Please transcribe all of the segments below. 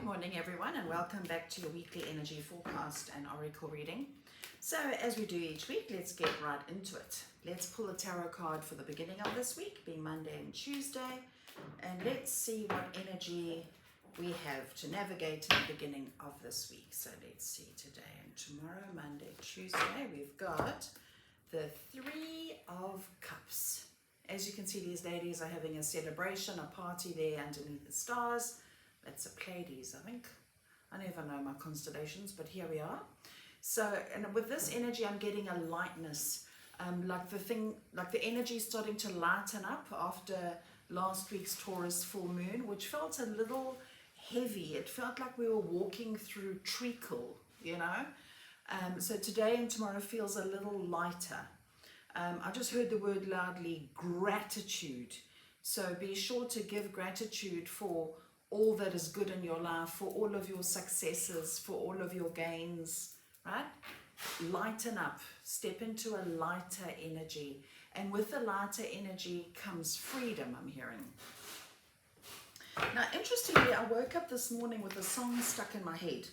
Good morning everyone, and welcome back to your weekly energy forecast and oracle reading. So as we do each week, let's get right into it. Let's pull a tarot card for the beginning of this week, being Monday and Tuesday, and let's see what energy we have to navigate in the beginning of this week. So let's see, today and tomorrow, Monday, Tuesday, we've got the Three of Cups. As you can see, these ladies are having a celebration, a party there underneath the stars. That's a Pleiades, I think. I never know my constellations, but here we are. So, and with this energy, I'm getting a lightness, like the energy is starting to lighten up after last week's Taurus full moon, which felt a little heavy. It felt like we were walking through treacle, you know. So today and tomorrow feels a little lighter. I just heard the word loudly, gratitude. So be sure to give gratitude for all that is good in your life, for all of your successes, for all of your gains, right? Lighten up, step into a lighter energy. And with the lighter energy comes freedom, I'm hearing. Now, interestingly, I woke up this morning with a song stuck in my head,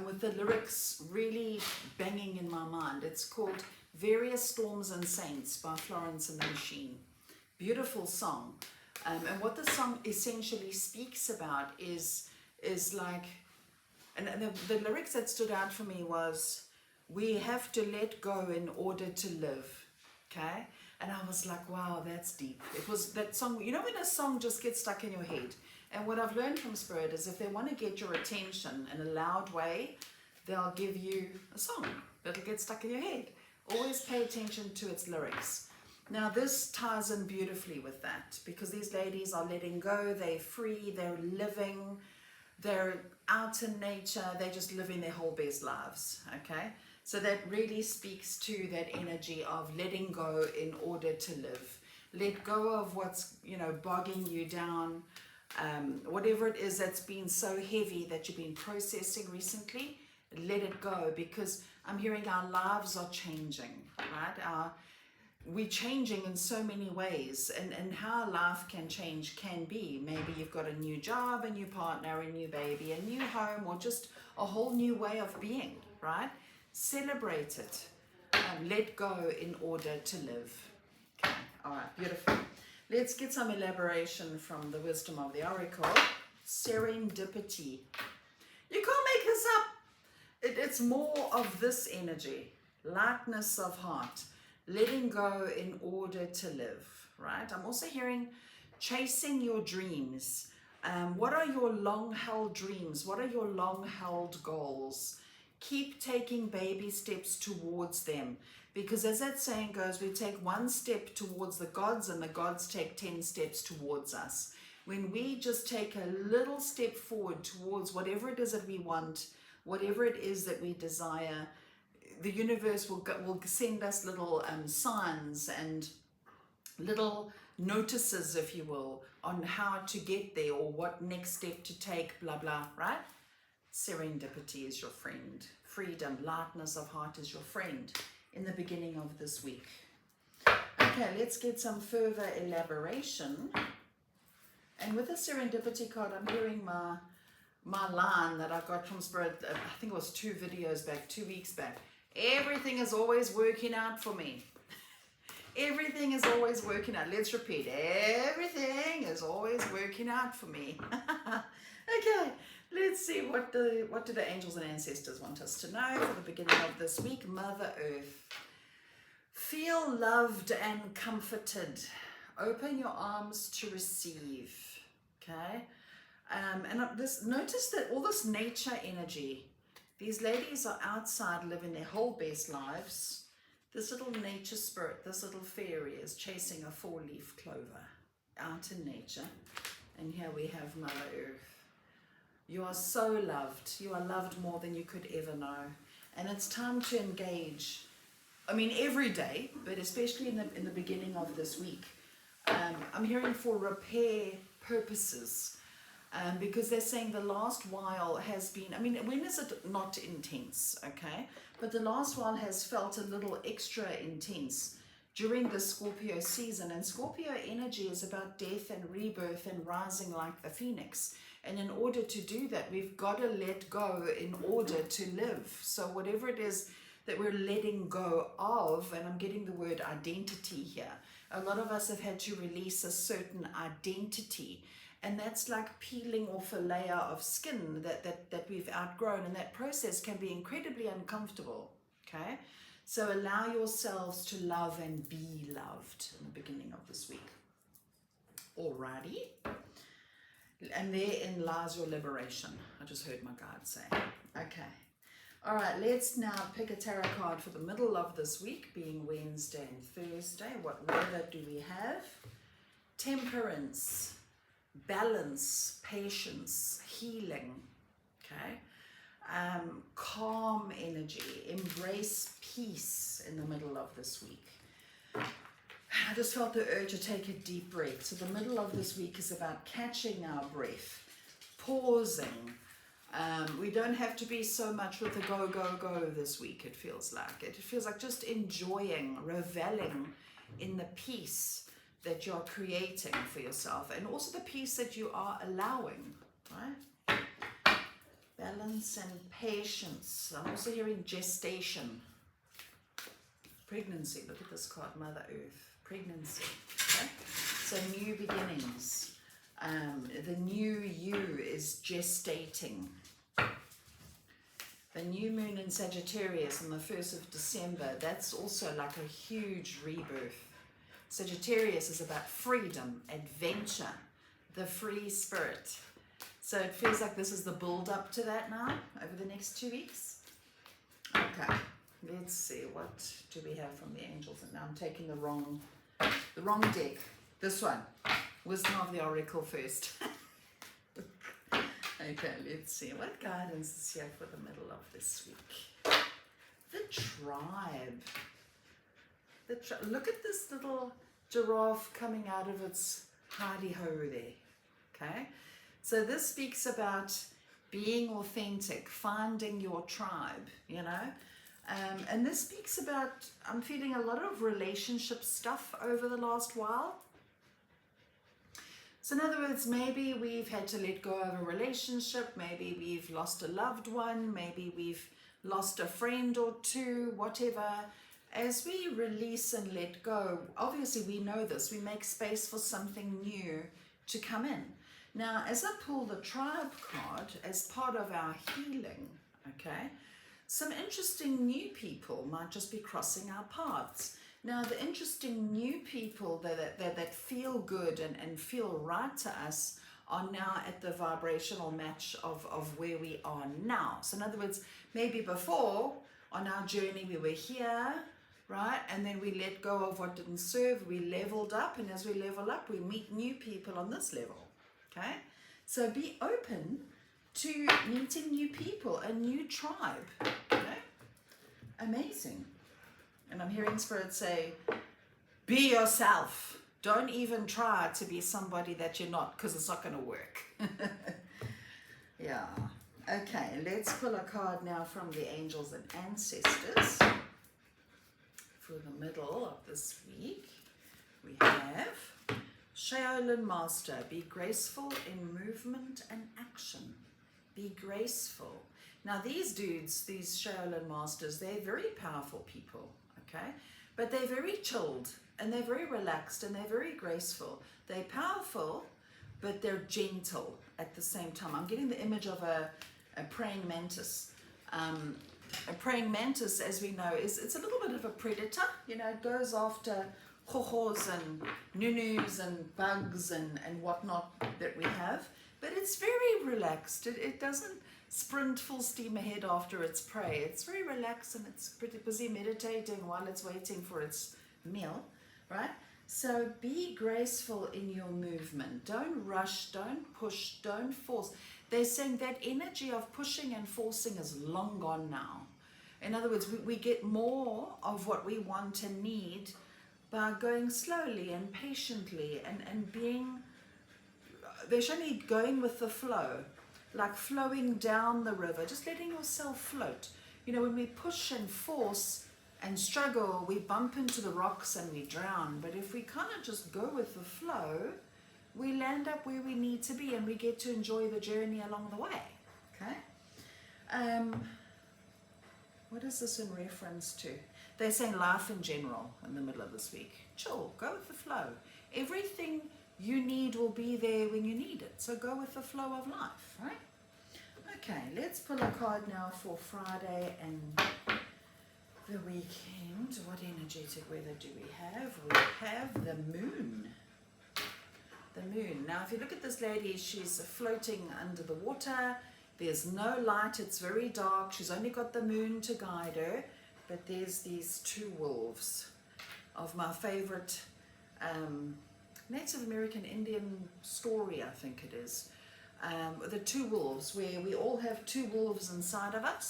with the lyrics really banging in my mind. It's called Various Storms and Saints by Florence and the Machine. Beautiful song. And what the song essentially speaks about is like, and the lyrics that stood out for me was, we have to let go in order to live, okay? And I was like, wow, that's deep. It was that song, you know when a song just gets stuck in your head? And what I've learned from Spirit is if they want to get your attention in a loud way, they'll give you a song that'll get stuck in your head. Always pay attention to its lyrics. Now this ties in beautifully with that, because these ladies are letting go, they're free, they're living, they're out in nature, they're just living their whole best lives, okay? So that really speaks to that energy of letting go in order to live. Let go of what's, bogging you down, whatever it is that's been so heavy that you've been processing recently, let it go, because I'm hearing our lives are changing, right? We're changing in so many ways, and how life can change can be. Maybe you've got a new job, a new partner, a new baby, a new home, or just a whole new way of being, right? Celebrate it. Let go in order to live. Okay, all right, beautiful. Let's get some elaboration from the wisdom of the oracle. Serendipity. You can't make this up. It's more of this energy. Lightness of heart. Letting go in order to live, right? I'm also hearing chasing your dreams. What are your long-held dreams? What are your long-held goals? Keep taking baby steps towards them, because as that saying goes, we take one step towards the gods and the gods take 10 steps towards us. When we just take a little step forward towards whatever it is that we want, whatever it is that we desire, the universe will send us little signs and little notices, if you will, on how to get there or what next step to take, blah, blah, right? Serendipity is your friend. Freedom, lightness of heart is your friend in the beginning of this week. Okay, let's get some further elaboration. And with the serendipity card, I'm hearing my line that I got from Spirit, I think it was 2 weeks back. Everything is always working out for me. Everything is always working out. Let's repeat. Everything is always working out for me. Okay, let's see what do the angels and ancestors want us to know for the beginning of this week. Mother Earth. Feel loved and comforted. Open your arms to receive. Okay? And notice that all this nature energy, these ladies are outside living their whole best lives. This little nature spirit, this little fairy is chasing a 4-leaf clover out in nature. And here we have Mother Earth. You are so loved. You are loved more than you could ever know. And it's time to engage. I mean, every day, but especially in the beginning of this week. I'm hearing for repair purposes. Because they're saying the last while has been, I mean, when is it not intense, okay? But the last while has felt a little extra intense during the Scorpio season. And Scorpio energy is about death and rebirth and rising like the phoenix. And in order to do that, we've got to let go in order to live. So whatever it is that we're letting go of, and I'm getting the word identity here, a lot of us have had to release a certain identity. And that's like peeling off a layer of skin that we've outgrown. And that process can be incredibly uncomfortable, okay? So allow yourselves to love and be loved in the beginning of this week. Alrighty. And therein lies your liberation. I just heard my guide say. Okay. All right, let's now pick a tarot card for the middle of this week, being Wednesday and Thursday. What weather do we have? Temperance, balance, patience, healing, okay? Calm energy, embrace peace in the middle of this week. I just felt the urge to take a deep breath. So the middle of this week is about catching our breath, pausing. We don't have to be so much with the go, go, go this week, it feels like. It feels like just enjoying, reveling in the peace that you're creating for yourself, and also the peace that you are allowing, right? Balance and patience. I'm also hearing gestation. Pregnancy. Look at this card, Mother Earth. Pregnancy. Okay? So new beginnings. The new you is gestating. The new moon in Sagittarius on the 1st of December, that's also like a huge rebirth. Sagittarius is about freedom, adventure, the free spirit. So it feels like this is the build up to that now over the next 2 weeks. Okay, let's see, what do we have from the angels? And now I'm taking the wrong deck. This one, Wisdom of the Oracle first. Okay, let's see. What guidance is here for the middle of this week? The tribe. Look at this little giraffe coming out of its hidey-ho there. Okay? So this speaks about being authentic, finding your tribe, you know? And this speaks about, I'm feeling a lot of relationship stuff over the last while. So in other words, maybe we've had to let go of a relationship, maybe we've lost a loved one, maybe we've lost a friend or two, whatever. As we release and let go, obviously we know this, we make space for something new to come in. Now, as I pull the tribe card as part of our healing, okay, some interesting new people might just be crossing our paths. Now, the interesting new people that feel good and feel right to us are now at the vibrational match of where we are now. So in other words, maybe before on our journey we were here, right? And then we let go of what didn't serve, we leveled up, and as we level up, we meet new people on this level, okay? So be open to meeting new people, a new tribe, okay? Amazing. And I'm hearing Spirit say, be yourself. Don't even try to be somebody that you're not, because it's not going to work. Yeah. Okay, let's pull a card now from the angels and ancestors for the middle of this week. We have Shaolin Master. Be graceful in movement and action. Be graceful. Now these dudes, these Shaolin Masters, they're very powerful people. Okay, but they're very chilled and they're very relaxed and they're very graceful. They're powerful, but they're gentle at the same time. I'm getting the image of a praying mantis. A praying mantis, as we know, it's a little bit of a predator. You know, it goes after hohos and nunus and bugs and whatnot that we have, but it's very relaxed. It doesn't sprint full steam ahead after its prey. It's very relaxed and it's pretty busy meditating while it's waiting for its meal, right? So be graceful in your movement. Don't rush, don't push, don't force. They're saying that energy of pushing and forcing is long gone now. In other words, we get more of what we want and need by going slowly and patiently and being, they're showing going with the flow. Like flowing down the river, just letting yourself float. You know, when we push and force and struggle, we bump into the rocks and we drown. But if we kind of just go with the flow, we land up where we need to be and we get to enjoy the journey along the way. Okay. What is this in reference to? They're saying life in general in the middle of this week. Chill, go with the flow. Everything you need will be there when you need it. So go with the flow of life, right? Okay, let's pull a card now for Friday and the weekend. What energetic weather do we have? We have the moon. The moon. Now, if you look at this lady, she's floating under the water. There's no light. It's very dark. She's only got the moon to guide her. But there's these two wolves of my favorite Native American Indian story, I think it is. The two wolves, where we all have two wolves inside of us.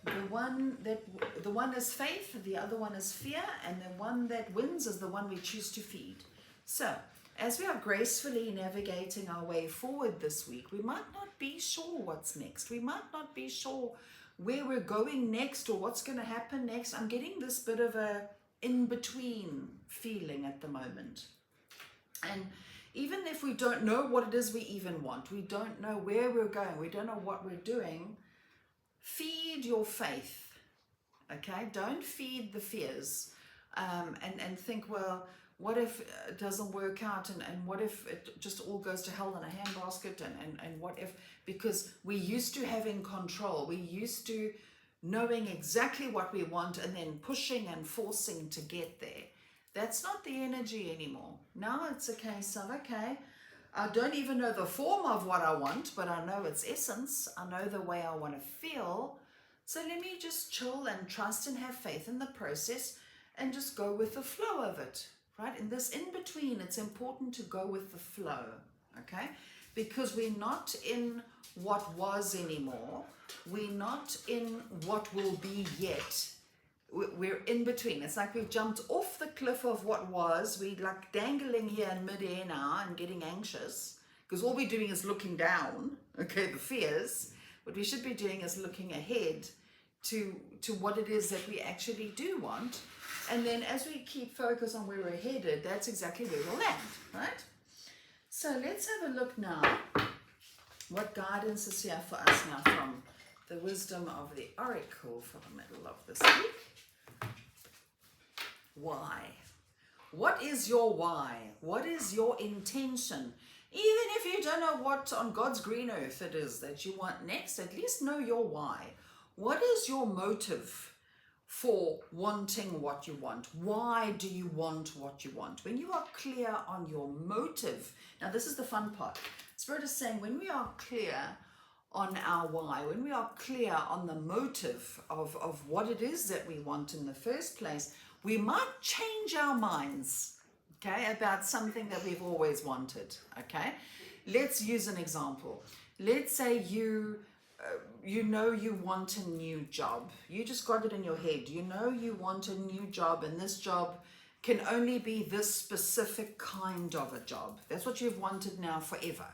The one is faith, the other one is fear, and the one that wins is the one we choose to feed. So, as we are gracefully navigating our way forward this week, we might not be sure what's next. We might not be sure where we're going next or what's going to happen next. I'm getting this bit of a in-between feeling at the moment. And even if we don't know what it is we even want, we don't know where we're going, we don't know what we're doing, feed your faith, okay? Don't feed the fears and think, well, what if it doesn't work out, and what if it just all goes to hell in a handbasket, and what if, because we used to having control, we used to knowing exactly what we want and then pushing and forcing to get there. That's not the energy anymore. Now it's a case of, okay, I don't even know the form of what I want, but I know its essence. I know the way I want to feel. So let me just chill and trust and have faith in the process and just go with the flow of it, right? In this in-between, it's important to go with the flow, okay? Because we're not in what was anymore. We're not in what will be yet. We're in between. It's like we've jumped off the cliff of what was. We're like dangling here in midair now and getting anxious because all we're doing is looking down, okay, the fears. What we should be doing is looking ahead to what it is that we actually do want. And then as we keep focus on where we're headed, that's exactly where we'll land, right? So let's have a look now. What guidance is here for us now from the wisdom of the oracle for the middle of this week? Why? What is your why? What is your intention? Even if you don't know what on God's green earth it is that you want next, at least know your why. What is your motive for wanting what you want? Why do you want what you want? When you are clear on your motive, now this is the fun part. Spirit is saying when we are clear on our why, when we are clear on the motive of what it is that we want in the first place, we might change our minds, okay, about something that we've always wanted, okay? Let's use an example. Let's say you know you want a new job. You just got it in your head. You know you want a new job, and this job can only be this specific kind of a job. That's what you've wanted now forever,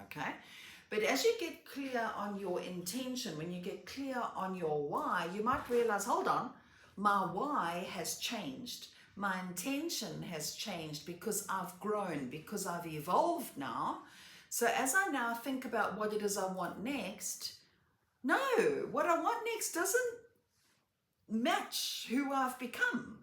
okay? But as you get clear on your intention, when you get clear on your why, you might realize, hold on, my why has changed. My intention has changed because I've grown, because I've evolved now. So as I now think about what it is I want next, no, what I want next doesn't match who I've become.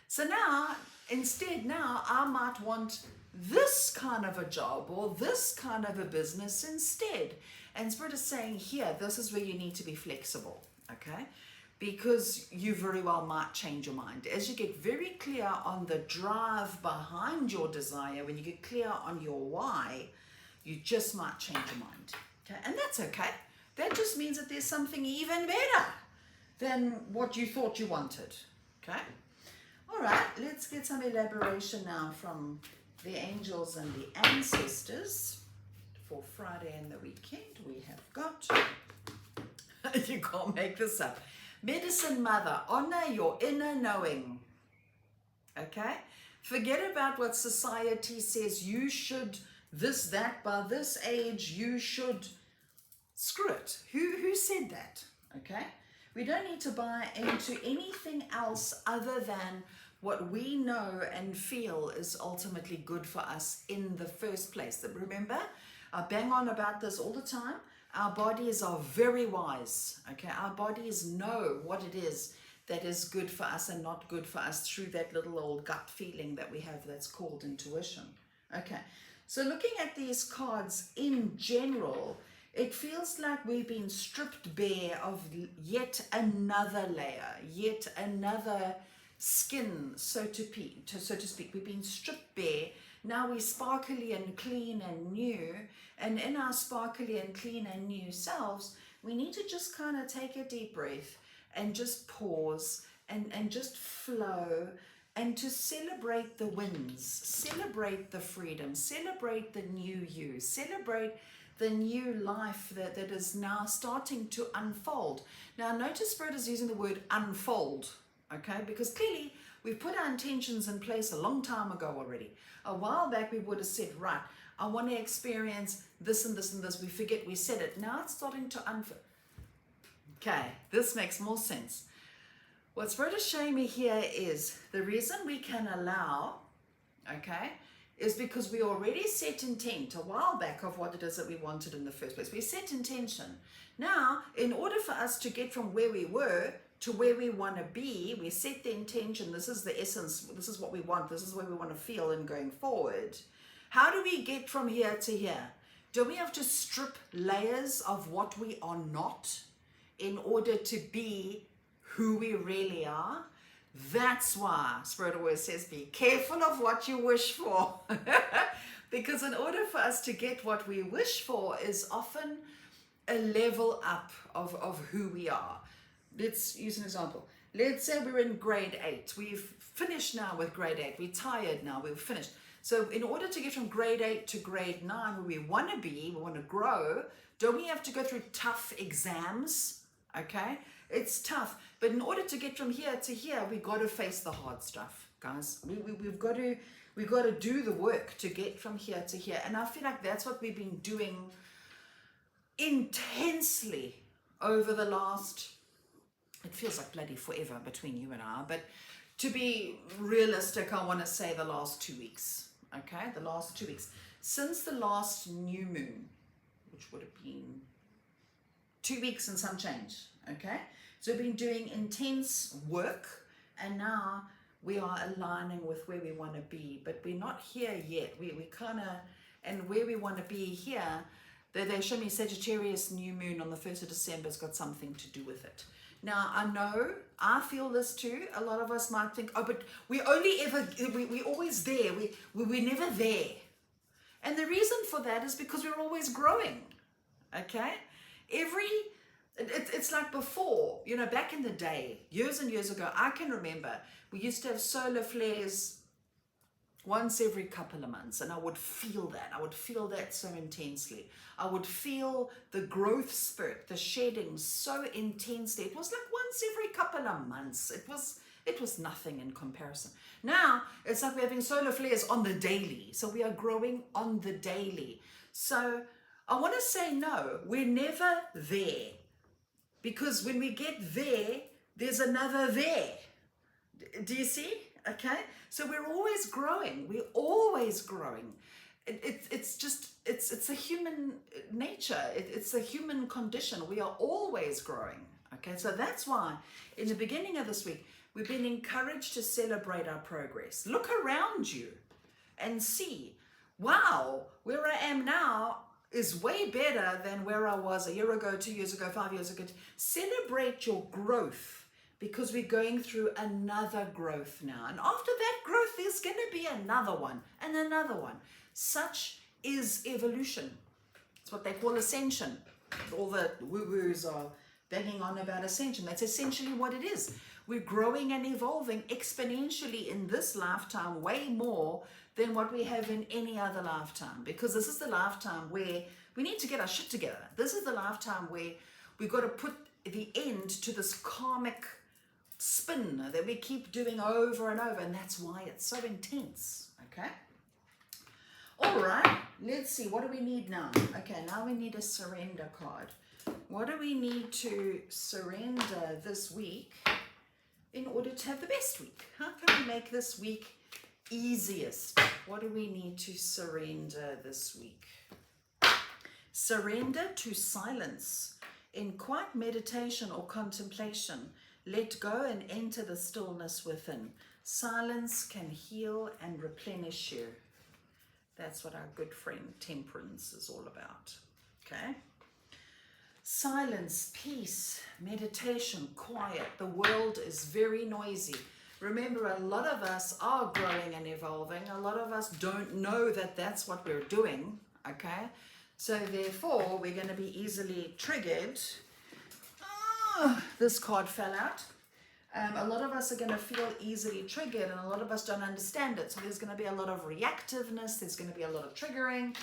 So now, instead now, I might want this kind of a job or this kind of a business instead. And Spirit is saying here, this is where you need to be flexible, okay? Because you very well might change your mind. As you get very clear on the drive behind your desire, when you get clear on your why, you just might change your mind, okay? And that's okay. That just means that there's something even better than what you thought you wanted, okay? All right, let's get some elaboration now from the angels and the ancestors for Friday and the weekend. We have got, you can't make this up, Medicine Mother, honor your inner knowing, okay? Forget about what society says you should, this, that, by this age, you should. Screw it. Who said that, okay? We don't need to buy into anything else other than what we know and feel is ultimately good for us in the first place. Remember, I bang on about this all the time. Our bodies are very wise, okay? Our bodies know what it is that is good for us and not good for us through that little old gut feeling that we have that's called intuition. Okay, so looking at these cards in general, it feels like we've been stripped bare of yet another layer, yet another skin, so to speak. We've been stripped bare. Now we're sparkly and clean and new. And in our sparkly and clean and new selves, we need to just kind of take a deep breath and just pause and just flow and to celebrate the wins, celebrate the freedom, celebrate the new you, celebrate the new life that is now starting to unfold. Now notice Spirit is using the word unfold, okay? Because clearly we've put our intentions in place a long time ago already. A while back we would have said, right, I want to experience this and this and this. We forget we said it. Now it's starting to unfold. Okay, this makes more sense. What Spirit is showing me here is the reason we can allow, okay, is because we already set intent a while back of what it is that we wanted in the first place. We set intention. Now, in order for us to get from where we were to where we want to be, we set the intention. This is the essence. This is what we want. This is where we want to feel in going forward. How do we get from here to here? Do we have to strip layers of what we are not in order to be who we really are? That's why Spirit always says, be careful of what you wish for. Because in order for us to get what we wish for is often a level up of who we are. Let's use an example. Let's say we're in grade 8. We've finished now with grade 8. We're tired now. We've finished. So in order to get from grade 8 to grade 9, where we want to be, we want to grow, don't we have to go through tough exams? Okay? It's tough. But in order to get from here to here, we've got to face the hard stuff, guys. We've got to do the work to get from here to here. And I feel like that's what we've been doing intensely over the last, it feels like bloody forever between you and I, but to be realistic, I want to say the last 2 weeks, okay? The last 2 weeks. Since the last new moon, which would have been 2 weeks and some change, okay? So we've been doing intense work, and now we are aligning with where we want to be, but we're not here yet. We kind of, and where we want to be here, they show me Sagittarius new moon on the 1st of December has got something to do with it. Now, I know, I feel this too. A lot of us might think, oh, but we're always there. We're never there. And the reason for that is because we're always growing, okay? It's like before, you know, back in the day, years and years ago, I can remember we used to have solar flares once every couple of months, and I would feel that. I would feel that so intensely. I would feel the growth spurt, the shedding so intensely. It was like once every couple of months. It was nothing in comparison. Now, it's like we're having solar flares on the daily. So we are growing on the daily. So I want to say no, we're never there. Because when we get there, there's another there. Do you see? Okay? So we're always growing. We're always growing. It's a human nature. It's a human condition. We are always growing. Okay? So that's why in the beginning of this week, we've been encouraged to celebrate our progress. Look around you and see, wow, where I am now is way better than where I was a year ago, 2 years ago, 5 years ago. Celebrate your growth, because we're going through another growth now. And after that growth, there's going to be another one and another one. Such is evolution. It's what they call ascension. All the woo-woos are banging on about ascension. That's essentially what it is. We're growing and evolving exponentially in this lifetime, way more than what we have in any other lifetime, because this is the lifetime where we need to get our shit together. This is the lifetime where we've got to put the end to this karmic spin that we keep doing over and over, and that's why it's so intense. Okay, all right, let's see, what do we need now? Okay, now we need a surrender card. What do we need to surrender this week in order to have the best week? How can we make this week easiest? What do we need to surrender this week? Surrender to silence. In quiet meditation or contemplation, let go and enter the stillness within. Silence can heal and replenish you. That's what our good friend Temperance is all about. Okay? Silence, peace, meditation, quiet. The world is very noisy. Remember, a lot of us are growing and evolving. A lot of us don't know that that's what we're doing. Okay? So therefore, we're going to be easily triggered. This card fell out. A lot of us are going to feel easily triggered, and a lot of us don't understand it. So there's going to be a lot of reactiveness. There's going to be a lot of triggering.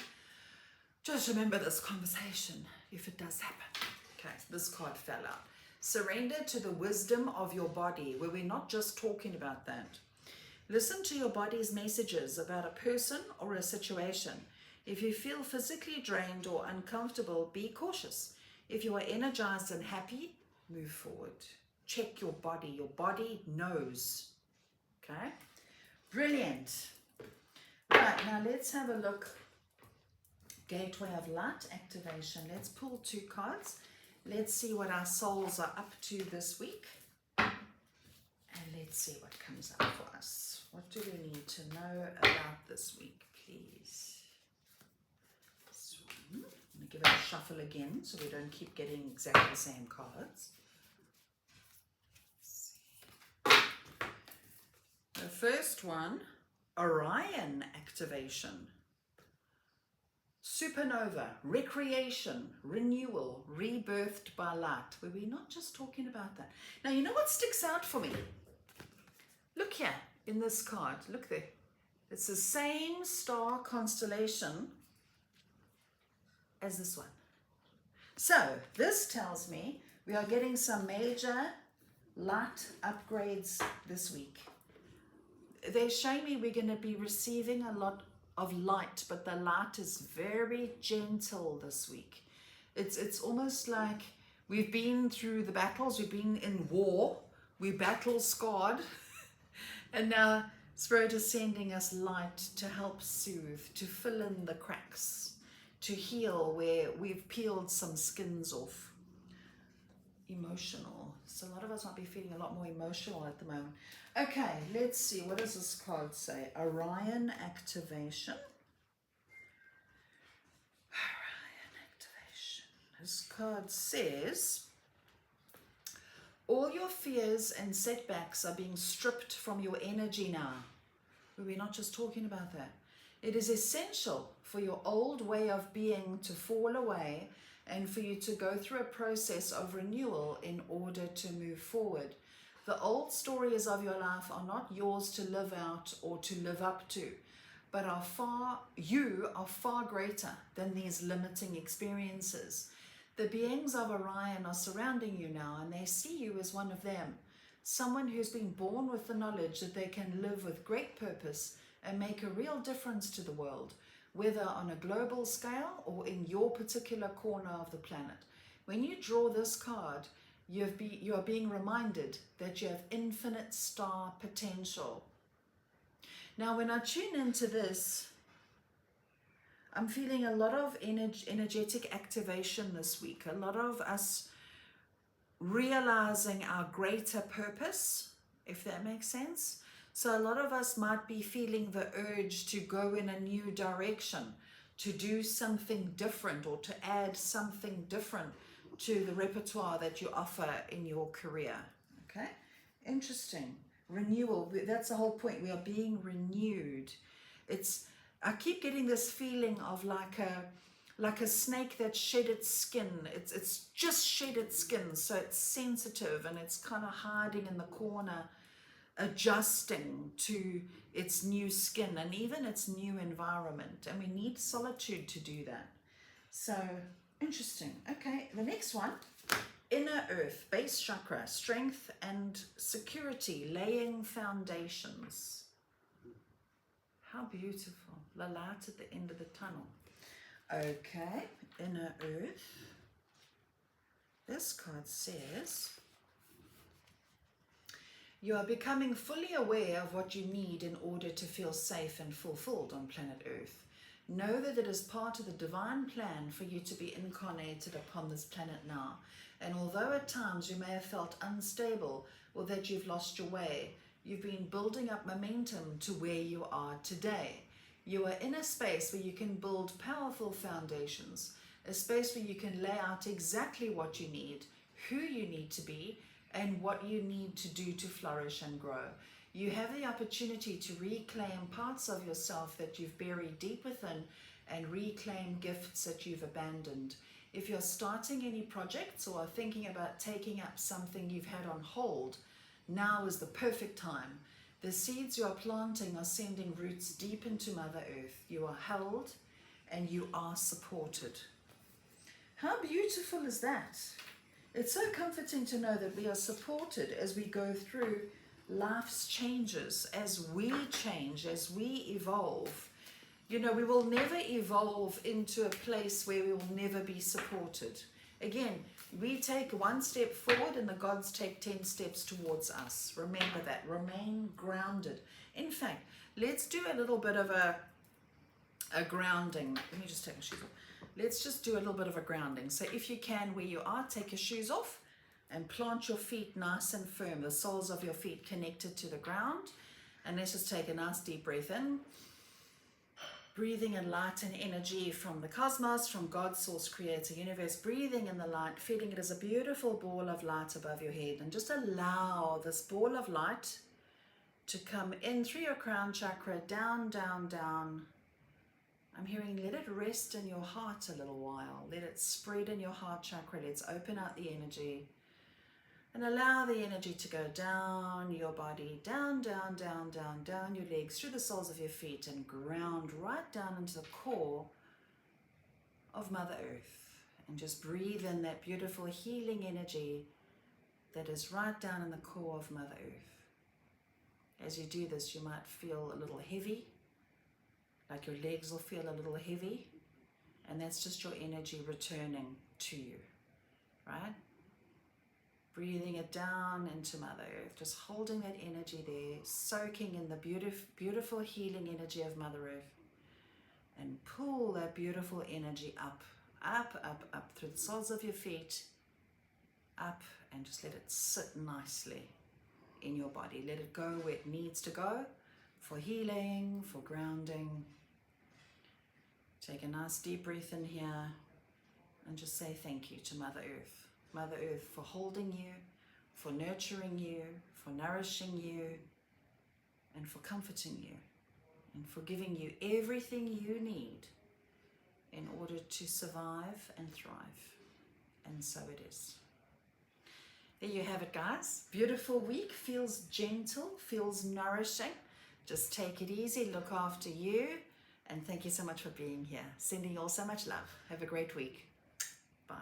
Just remember this conversation if it does happen. Okay, so this card fell out. Surrender to the wisdom of your body, where we're not just talking about that. Listen to your body's messages about a person or a situation. If you feel physically drained or uncomfortable, be cautious. If you are energized and happy, move forward. Check your body. Your body knows. Okay? Brilliant. Right, now let's have a look. Gateway of Light activation. Let's pull 2 cards. Let's see what our souls are up to this week. And let's see what comes up for us. What do we need to know about this week, please? This one. I'm going to give it a shuffle again so we don't keep getting exactly the same cards. The first one, Orion activation. Supernova, recreation, renewal, rebirthed by light. Where we're not just talking about that. Now, you know what sticks out for me? Look here in this card. Look there. It's the same star constellation as this one. So, this tells me we are getting some major light upgrades this week. They're showing me we're going to be receiving a lot of light, but the light is very gentle this week. It's almost like we've been through the battles, we've been in war, we battle scarred, and now Spirit is sending us light to help soothe, to fill in the cracks, to heal where we've peeled some skins off. Emotional. So a lot of us might be feeling a lot more emotional at the moment. Okay, let's see. What does this card say? Orion activation. Orion activation. This card says, all your fears and setbacks are being stripped from your energy now. We're not just talking about that. It is essential for your old way of being to fall away and for you to go through a process of renewal in order to move forward. The old stories of your life are not yours to live out or to live up to, but you are far greater than these limiting experiences. The beings of Orion are surrounding you now, and they see you as one of them, someone who's been born with the knowledge that they can live with great purpose and make a real difference to the world, whether on a global scale or in your particular corner of the planet. When you draw this card, you are being reminded that you have infinite star potential. Now, when I tune into this, I'm feeling a lot of energetic activation this week. A lot of us realizing our greater purpose, if that makes sense. So a lot of us might be feeling the urge to go in a new direction, to do something different or to add something different to the repertoire that you offer in your career. Okay, interesting. Renewal, that's the whole point. We are being renewed. I keep getting this feeling of like a snake that shed its skin. It's just shed its skin, so it's sensitive and it's kind of hiding in the corner, adjusting to its new skin and even its new environment. And we need solitude to do that. So interesting. Okay, the next one, inner earth, base chakra, strength and security, laying foundations. How beautiful. The light at the end of the tunnel. Okay, inner earth. This card says, You are becoming fully aware of what you need in order to feel safe and fulfilled on planet Earth. Know that it is part of the divine plan for you to be incarnated upon this planet now. And although at times you may have felt unstable or that you've lost your way, you've been building up momentum to where you are today. You are in a space where you can build powerful foundations, a space where you can lay out exactly what you need, who you need to be, and what you need to do to flourish and grow. You have the opportunity to reclaim parts of yourself that you've buried deep within and reclaim gifts that you've abandoned. If you're starting any projects or are thinking about taking up something you've had on hold, now is the perfect time. The seeds you are planting are sending roots deep into Mother Earth. You are held and you are supported. How beautiful is that? It's so comforting to know that we are supported as we go through life's changes, as we change, as we evolve. You know, we will never evolve into a place where we will never be supported. Again, we take one step forward and the gods take 10 steps towards us. Remember that. Remain grounded. In fact, let's do a little bit of a grounding. Let me just take my shoes off. Let's just do a little bit of a grounding. So if you can, where you are, take your shoes off and plant your feet nice and firm, the soles of your feet connected to the ground. And let's just take a nice deep breath in. Breathing in light and energy from the cosmos, from God, Source, Creator, Universe. Breathing in the light, feeling it as a beautiful ball of light above your head. And just allow this ball of light to come in through your crown chakra, down, down, down. I'm hearing, let it rest in your heart a little while. Let it spread in your heart chakra. Let's open out the energy. And allow the energy to go down your body, down, down, down, down, down your legs, through the soles of your feet, and ground right down into the core of Mother Earth. And just breathe in that beautiful healing energy that is right down in the core of Mother Earth. As you do this, you might feel a little heavy, like your legs will feel a little heavy, and that's just your energy returning to you, right? Breathing it down into Mother Earth, just holding that energy there, soaking in the beautiful healing energy of Mother Earth, and pull that beautiful energy up, up, up, up through the soles of your feet, up, and just let it sit nicely in your body. Let it go where it needs to go for healing, for grounding. Take a nice deep breath in here and just say thank you to Mother Earth. Mother Earth for holding you, for nurturing you, for nourishing you, and for comforting you, and for giving you everything you need in order to survive and thrive. And so it is. There you have it, guys. Beautiful week. Feels gentle, feels nourishing. Just take it easy, look after you, and thank you so much for being here. Sending you all so much love. Have a great week. Bye.